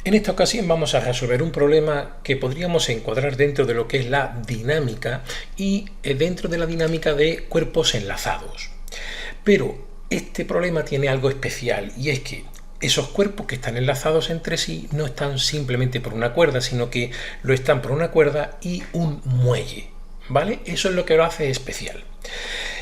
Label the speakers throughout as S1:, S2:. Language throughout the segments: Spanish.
S1: En esta ocasión vamos a resolver un problema que podríamos encuadrar dentro de lo que es la dinámica y dentro de la dinámica de cuerpos enlazados. Pero este problema tiene algo especial y es que esos cuerpos que están enlazados entre sí no están simplemente por una cuerda, sino que lo están por una cuerda y un muelle, ¿vale? Eso es lo que lo hace especial.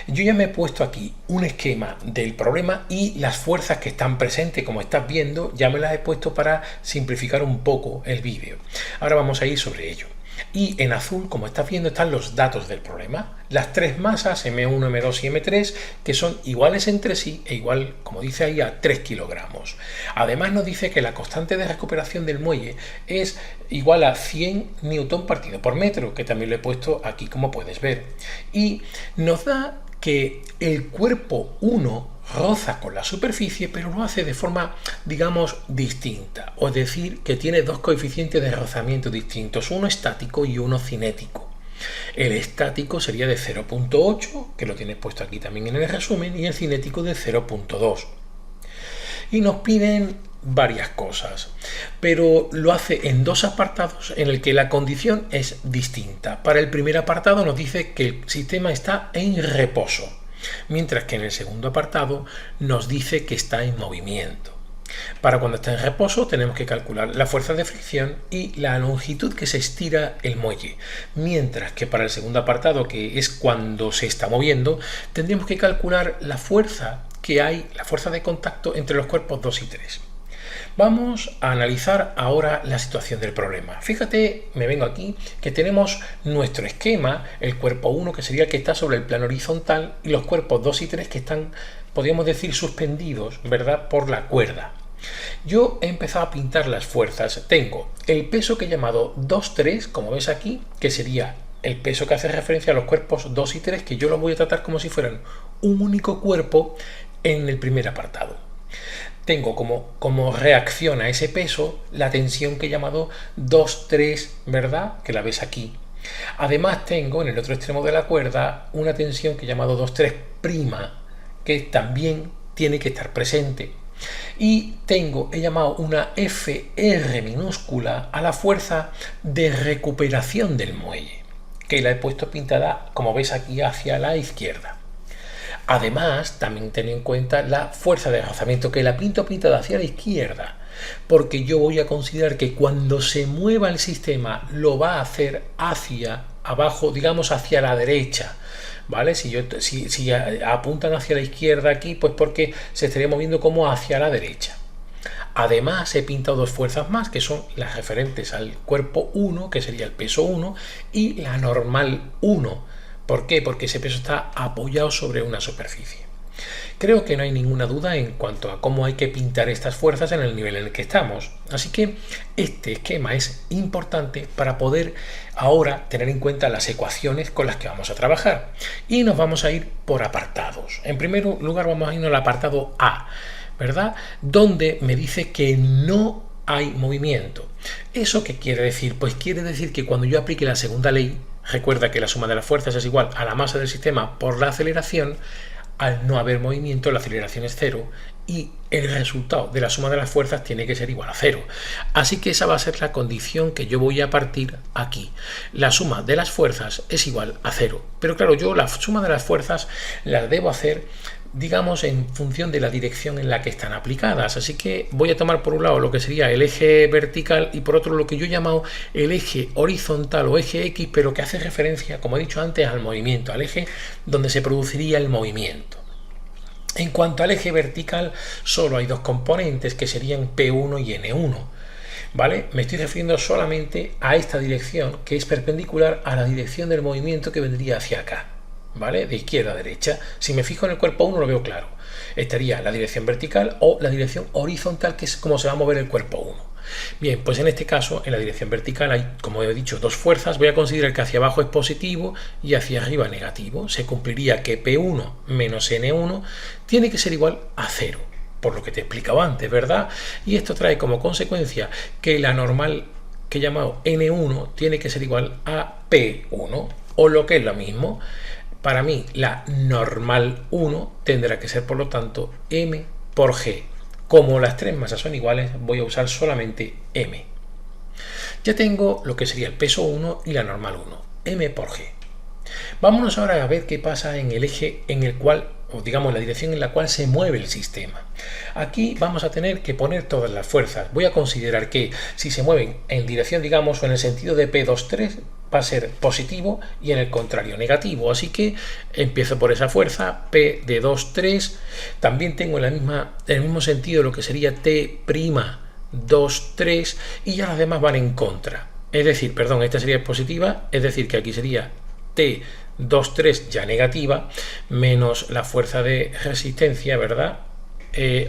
S1: Yo ya me he puesto aquí un esquema del problema y las fuerzas que están presentes, como estás viendo, ya me las he puesto para simplificar un poco el vídeo. Ahora vamos a ir sobre ello. Y en azul, como estás viendo, están los datos del problema. Las tres masas, M1, M2 y M3, que son iguales entre sí e igual, como dice ahí, a 3 kilogramos. Además nos dice que la constante de recuperación del muelle es igual a 100 newton partido por metro, que también lo he puesto aquí, como puedes ver. Y nos da que el cuerpo 1 roza con la superficie, pero lo hace de forma, digamos, distinta, o es decir, que tiene dos coeficientes de rozamiento distintos, uno estático y uno cinético. El estático sería de 0.8, que lo tienes puesto aquí también en el resumen, y el cinético de 0.2. Y nos piden varias cosas, pero lo hace en dos apartados en el que la condición es distinta. Para el primer apartado nos dice que el sistema está en reposo, mientras que en el segundo apartado nos dice que está en movimiento. Para cuando está en reposo tenemos que calcular la fuerza de fricción y la longitud que se estira el muelle, mientras que para el segundo apartado, que es cuando se está moviendo, tendríamos que calcular la fuerza que hay, la fuerza de contacto entre los cuerpos 2 y 3. Vamos a analizar ahora la situación del problema. Fíjate, me vengo aquí, que tenemos nuestro esquema, el cuerpo 1, que sería el que está sobre el plano horizontal, y los cuerpos 2 y 3 que están, podríamos decir, suspendidos, ¿verdad?, por la cuerda. Yo he empezado a pintar las fuerzas. Tengo el peso que he llamado 2, 3, como ves aquí, que sería el peso que hace referencia a los cuerpos 2 y 3, que yo los voy a tratar como si fueran un único cuerpo en el primer apartado. Tengo como reacción a ese peso la tensión que he llamado 2, 3, ¿verdad?, que la ves aquí. Además tengo en el otro extremo de la cuerda una tensión que he llamado 2, 3', que también tiene que estar presente. Y he llamado una FR minúscula a la fuerza de recuperación del muelle, que la he puesto pintada, como ves aquí, hacia la izquierda. Además, también ten en cuenta la fuerza de rozamiento, que la pinto pintada hacia la izquierda, porque yo voy a considerar que cuando se mueva el sistema lo va a hacer hacia abajo, digamos hacia la derecha, ¿vale? Si apuntan hacia la izquierda aquí, pues porque se estaría moviendo como hacia la derecha. Además, he pintado dos fuerzas más, que son las referentes al cuerpo 1, que sería el peso 1, y la normal 1. ¿Por qué? Porque ese peso está apoyado sobre una superficie. Creo que no hay ninguna duda en cuanto a cómo hay que pintar estas fuerzas en el nivel en el que estamos. Así que este esquema es importante para poder ahora tener en cuenta las ecuaciones con las que vamos a trabajar. Y nos vamos a ir por apartados. En primer lugar vamos a irnos al apartado A, ¿verdad?, donde me dice que no hay movimiento. ¿Eso qué quiere decir? Pues quiere decir que cuando yo aplique la segunda ley, recuerda que la suma de las fuerzas es igual a la masa del sistema por la aceleración. Al no haber movimiento, la aceleración es 0 y el resultado de la suma de las fuerzas tiene que ser igual a 0. Así que esa va a ser la condición que yo voy a partir aquí. La suma de las fuerzas es igual a 0. Pero claro, yo la suma de las fuerzas la debo hacer, digamos, en función de la dirección en la que están aplicadas. Así que voy a tomar por un lado lo que sería el eje vertical y por otro lo que yo he llamado el eje horizontal o eje X, pero que hace referencia, como he dicho antes, al movimiento, al eje donde se produciría el movimiento. En cuanto al eje vertical, solo hay dos componentes, que serían P1 y N1. ¿Vale? Me estoy refiriendo solamente a esta dirección, que es perpendicular a la dirección del movimiento que vendría hacia acá, ¿vale?, de izquierda a derecha. Si me fijo en el cuerpo 1 lo veo claro. Estaría la dirección vertical o la dirección horizontal, que es como se va a mover el cuerpo 1. Bien, pues en este caso, en la dirección vertical hay, como he dicho, dos fuerzas. Voy a considerar que hacia abajo es positivo y hacia arriba negativo. Se cumpliría que P1 menos N1 tiene que ser igual a 0, por lo que te he explicado antes, ¿verdad? Y esto trae como consecuencia que la normal que he llamado N1 tiene que ser igual a P1, o lo que es lo mismo, para mí la normal 1 tendrá que ser, por lo tanto, M por G, Como las tres masas son iguales, voy a usar solamente m. Ya tengo lo que sería el peso 1 y la normal 1, m por g. Vámonos ahora a ver qué pasa en el eje en el cual, o digamos la dirección en la cual se mueve el sistema. Aquí vamos a tener que poner todas las fuerzas. Voy a considerar que si se mueven en dirección, digamos, o en el sentido de P23, va a ser positivo y en el contrario negativo. Así que empiezo por esa fuerza, P de 2, 3. También tengo en el mismo sentido lo que sería T', 2, 3 y ya las demás van en contra. Es decir, perdón, esta sería positiva, es decir, que aquí sería T 2, 3 ya negativa, menos la fuerza de resistencia, ¿verdad?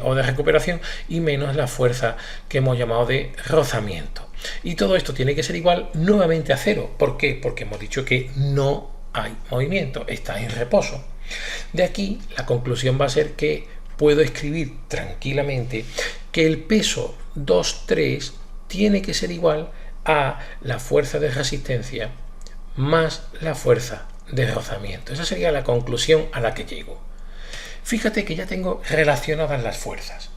S1: O de recuperación, y menos la fuerza que hemos llamado de rozamiento. Y todo esto tiene que ser igual nuevamente a 0. ¿Por qué? Porque hemos dicho que no hay movimiento, está en reposo. De aquí la conclusión va a ser que puedo escribir tranquilamente que el peso 2, 3 tiene que ser igual a la fuerza de resistencia más la fuerza de rozamiento. Esa sería la conclusión a la que llego. Fíjate que ya tengo relacionadas las fuerzas.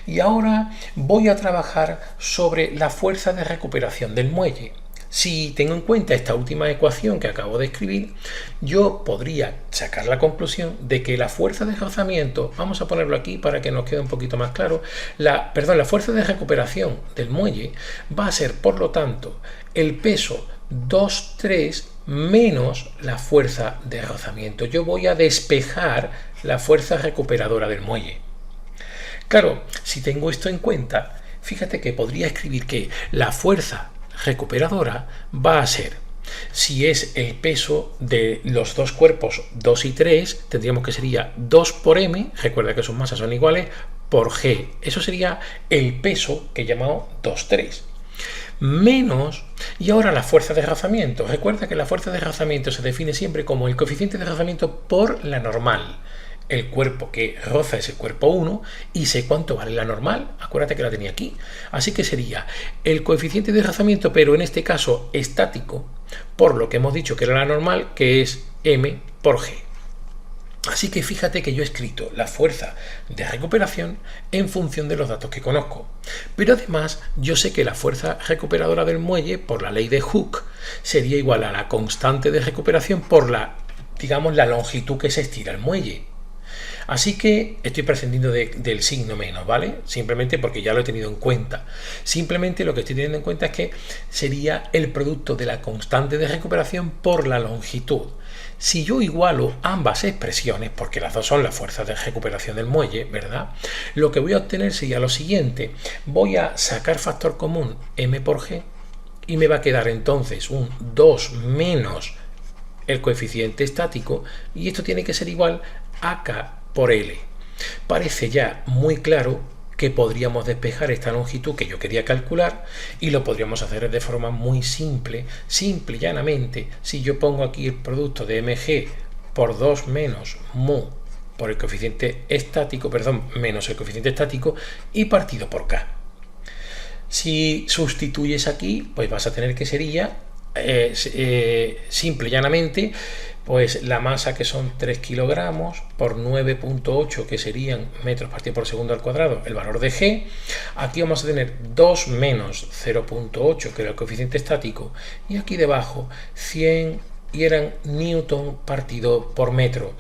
S1: Y ahora voy a trabajar sobre la fuerza de recuperación del muelle. Si tengo en cuenta esta última ecuación que acabo de escribir, yo podría sacar la conclusión de que la fuerza de rozamiento, vamos a ponerlo aquí para que nos quede un poquito más claro, la fuerza de recuperación del muelle va a ser, por lo tanto, el peso 2, 3 menos la fuerza de rozamiento. Yo voy a despejar la fuerza recuperadora del muelle. Claro, si tengo esto en cuenta, fíjate que podría escribir que la fuerza recuperadora va a ser, si es el peso de los dos cuerpos 2 y 3, tendríamos que sería 2 por m, recuerda que sus masas son iguales, por g. Eso sería el peso que he llamado 2, 3. Menos, y ahora la fuerza de rozamiento. Recuerda que la fuerza de rozamiento se define siempre como el coeficiente de rozamiento por la normal. El cuerpo que roza es el cuerpo 1 y sé cuánto vale la normal. Acuérdate que la tenía aquí. Así que sería el coeficiente de rozamiento, pero en este caso estático, por lo que hemos dicho que era la normal, que es m por g. Así que fíjate que yo he escrito la fuerza de recuperación en función de los datos que conozco. Pero además yo sé que la fuerza recuperadora del muelle, por la ley de Hooke, sería igual a la constante de recuperación por la longitud que se estira el muelle. Así que estoy prescindiendo del signo menos, ¿vale? Simplemente porque ya lo he tenido en cuenta. Simplemente lo que estoy teniendo en cuenta es que sería el producto de la constante de recuperación por la longitud. Si yo igualo ambas expresiones, porque las dos son la fuerza de recuperación del muelle, ¿verdad? Lo que voy a obtener sería lo siguiente. Voy a sacar factor común m por g y me va a quedar entonces un 2 menos el coeficiente estático, y esto tiene que ser igual a k por L. Parece ya muy claro que podríamos despejar esta longitud que yo quería calcular, y lo podríamos hacer de forma muy simple y llanamente, si yo pongo aquí el producto de mg por 2 menos mu por el coeficiente estático, menos el coeficiente estático y partido por k. Si sustituyes aquí, pues vas a tener que sería simple y llanamente, pues la masa, que son 3 kilogramos, por 9.8, que serían metros partido por segundo al cuadrado, el valor de g. Aquí vamos a tener 2 menos 0.8, que era el coeficiente estático, y aquí debajo 100, y eran newton partido por metro.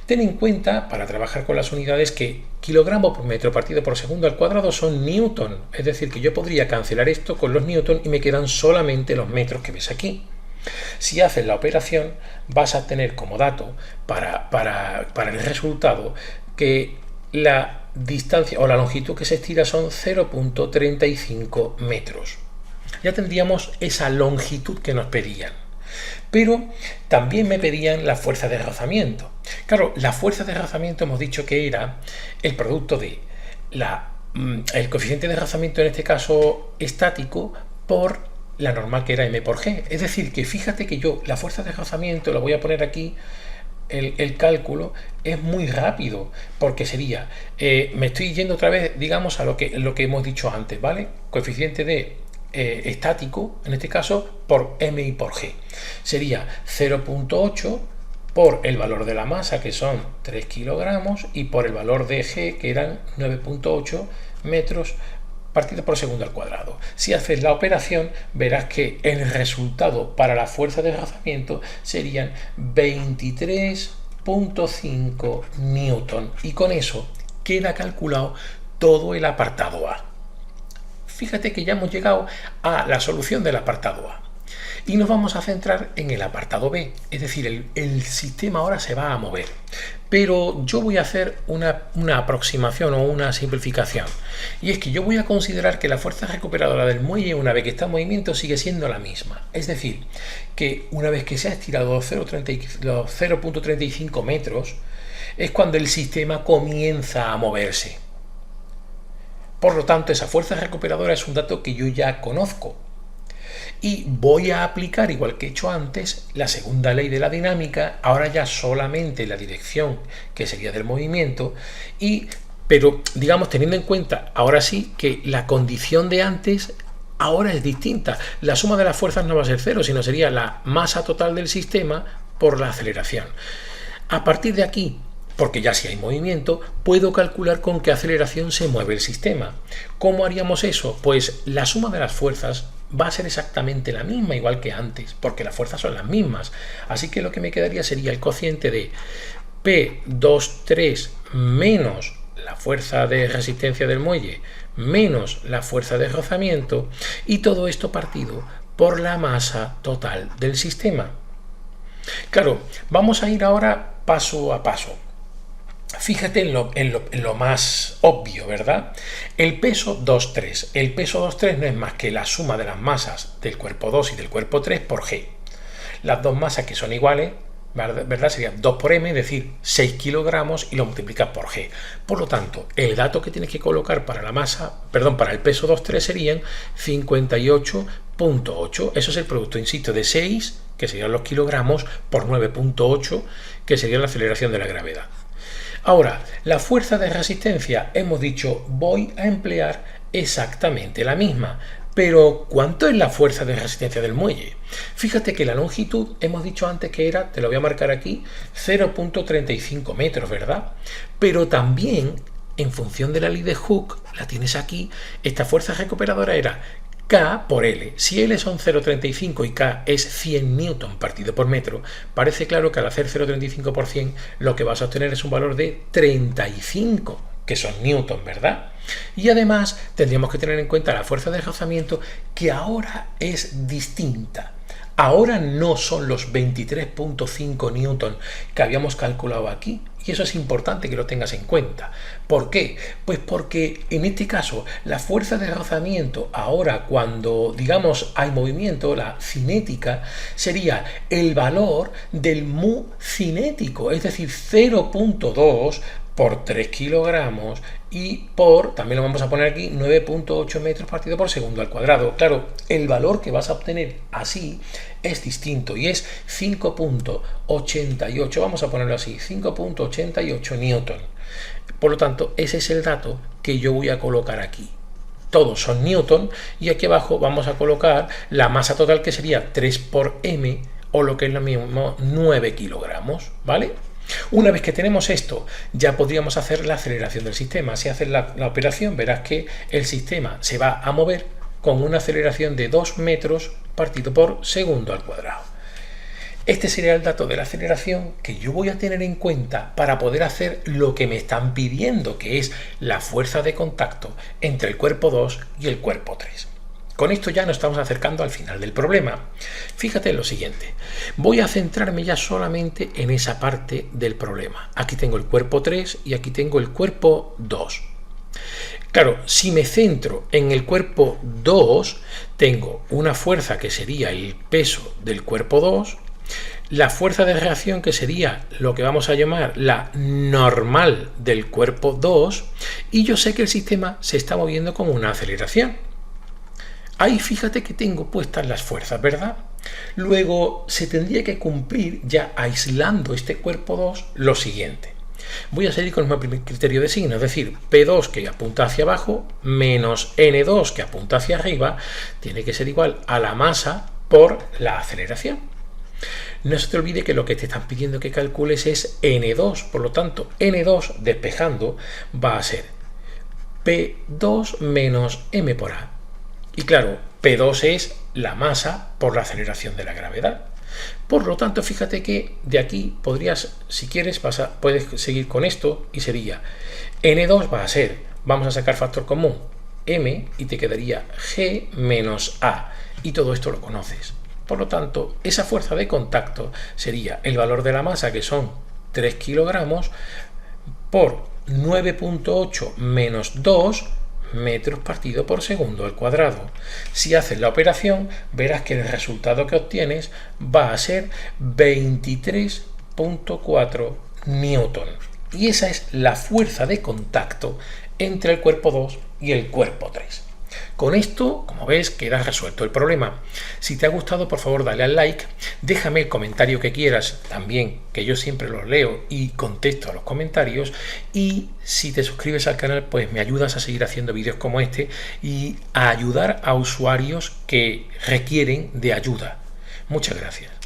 S1: Ten en cuenta, para trabajar con las unidades, que kilogramo por metro partido por segundo al cuadrado son newton, es decir, que yo podría cancelar esto con los newton y me quedan solamente los metros que ves aquí. Si haces la operación, vas a tener como dato para el resultado que la distancia o la longitud que se estira son 0.35 metros. Ya tendríamos esa longitud que nos pedían. Pero también me pedían la fuerza de rozamiento. Claro, la fuerza de rozamiento hemos dicho que era el producto de el coeficiente de rozamiento, en este caso estático, por la normal, que era m por g. Es decir, que fíjate que yo la fuerza de rozamiento, lo voy a poner aquí, el cálculo es muy rápido, porque sería, me estoy yendo otra vez, digamos, a lo que hemos dicho antes, ¿vale? Coeficiente de estático, en este caso, por m y por g. Sería 0.8 por el valor de la masa, que son 3 kilogramos, y por el valor de g, que eran 9.8 metros partido por segundo al cuadrado. Si haces la operación, verás que el resultado para la fuerza de rozamiento serían 23,5 newton. Y con eso queda calculado todo el apartado A. Fíjate que ya hemos llegado a la solución del apartado A. Y nos vamos a centrar en el apartado B, es decir, el sistema ahora se va a mover. Pero yo voy a hacer una aproximación o una simplificación. Y es que yo voy a considerar que la fuerza recuperadora del muelle, una vez que está en movimiento, sigue siendo la misma. Es decir, que una vez que se ha estirado los 0,35 metros, es cuando el sistema comienza a moverse. Por lo tanto, esa fuerza recuperadora es un dato que yo ya conozco. Y voy a aplicar, igual que he hecho antes, la segunda ley de la dinámica, ahora ya solamente la dirección, que sería del movimiento, pero digamos teniendo en cuenta ahora sí que la condición de antes ahora es distinta. La suma de las fuerzas no va a ser cero, sino sería la masa total del sistema por la aceleración. A partir de aquí, porque ya si hay movimiento, puedo calcular con qué aceleración se mueve el sistema. ¿Cómo haríamos eso? Pues la suma de las fuerzas va a ser exactamente la misma, igual que antes, porque las fuerzas son las mismas. Así que lo que me quedaría sería el cociente de P23 menos la fuerza de resistencia del muelle menos la fuerza de rozamiento, y todo esto partido por la masa total del sistema. Claro, vamos a ir ahora paso a paso. Fíjate en lo más obvio, ¿verdad? El peso 2,3. El peso 2,3 no es más que la suma de las masas del cuerpo 2 y del cuerpo 3 por G. Las dos masas que son iguales, ¿verdad? Serían 2 por M, es decir, 6 kilogramos, y lo multiplicas por G. Por lo tanto, el dato que tienes que colocar para para el peso 2,3 serían 58,8. Eso es el producto, insisto, de 6, que serían los kilogramos, por 9,8, que sería la aceleración de la gravedad. Ahora, la fuerza de resistencia, hemos dicho, voy a emplear exactamente la misma. Pero, ¿cuánto es la fuerza de resistencia del muelle? Fíjate que la longitud, hemos dicho antes que era, te lo voy a marcar aquí, 0,35 metros, ¿verdad? Pero también, en función de la ley de Hooke, la tienes aquí, esta fuerza recuperadora era K por L. Si L son 0,35 y K es 100 newton partido por metro, parece claro que al hacer 0,35 por 100 lo que vas a obtener es un valor de 35, que son newton, ¿verdad? Y además tendríamos que tener en cuenta la fuerza de rozamiento, que ahora es distinta. Ahora no son los 23,5 newton que habíamos calculado aquí. Y eso es importante que lo tengas en cuenta. ¿Por qué? Pues porque en este caso la fuerza de rozamiento ahora, cuando digamos hay movimiento, la cinética, sería el valor del mu cinético, es decir, 0,2 por 3 kilogramos y por, también lo vamos a poner aquí, 9,8 metros partido por segundo al cuadrado. Claro, el valor que vas a obtener así es distinto y es 5,88, vamos a ponerlo así, 5,88 newton. Por lo tanto, ese es el dato que yo voy a colocar aquí. Todos son newton, y aquí abajo vamos a colocar la masa total, que sería 3 por m, o lo que es lo mismo, 9 kilogramos, ¿vale? Una vez que tenemos esto, ya podríamos hacer la aceleración del sistema. Si haces la operación, verás que el sistema se va a mover con una aceleración de 2 metros partido por segundo al cuadrado. Este sería el dato de la aceleración que yo voy a tener en cuenta para poder hacer lo que me están pidiendo, que es la fuerza de contacto entre el cuerpo 2 y el cuerpo 3. Con esto ya nos estamos acercando al final del problema. Fíjate en lo siguiente. Voy a centrarme ya solamente en esa parte del problema. Aquí tengo el cuerpo 3 y aquí tengo el cuerpo 2. Claro, si me centro en el cuerpo 2, tengo una fuerza que sería el peso del cuerpo 2, la fuerza de reacción, que sería lo que vamos a llamar la normal del cuerpo 2, y yo sé que el sistema se está moviendo con una aceleración. Ahí fíjate que tengo puestas las fuerzas, ¿verdad? Luego se tendría que cumplir, ya aislando este cuerpo 2, lo siguiente. Voy a seguir con el mismo criterio de signo, es decir, P2 que apunta hacia abajo menos N2 que apunta hacia arriba tiene que ser igual a la masa por la aceleración. No se te olvide que lo que te están pidiendo que calcules es N2, por lo tanto N2 despejando va a ser P2 menos m por a. Y claro, P2 es la masa por la aceleración de la gravedad. Por lo tanto, fíjate que de aquí podrías, si quieres, puedes seguir con esto y sería N2 va a ser, vamos a sacar factor común, m, y te quedaría G menos A. Y todo esto lo conoces. Por lo tanto, esa fuerza de contacto sería el valor de la masa, que son 3 kilogramos, por 9.8 menos 2 metros partido por segundo al cuadrado. Si haces la operación, verás que el resultado que obtienes va a ser 23.4 newton. Y esa es la fuerza de contacto entre el cuerpo 2 y el cuerpo 3. Con esto, como ves, queda resuelto el problema. Si te ha gustado, por favor, dale al like, déjame el comentario que quieras, también, que yo siempre los leo y contesto a los comentarios, y si te suscribes al canal, pues me ayudas a seguir haciendo vídeos como este y a ayudar a usuarios que requieren de ayuda. Muchas gracias.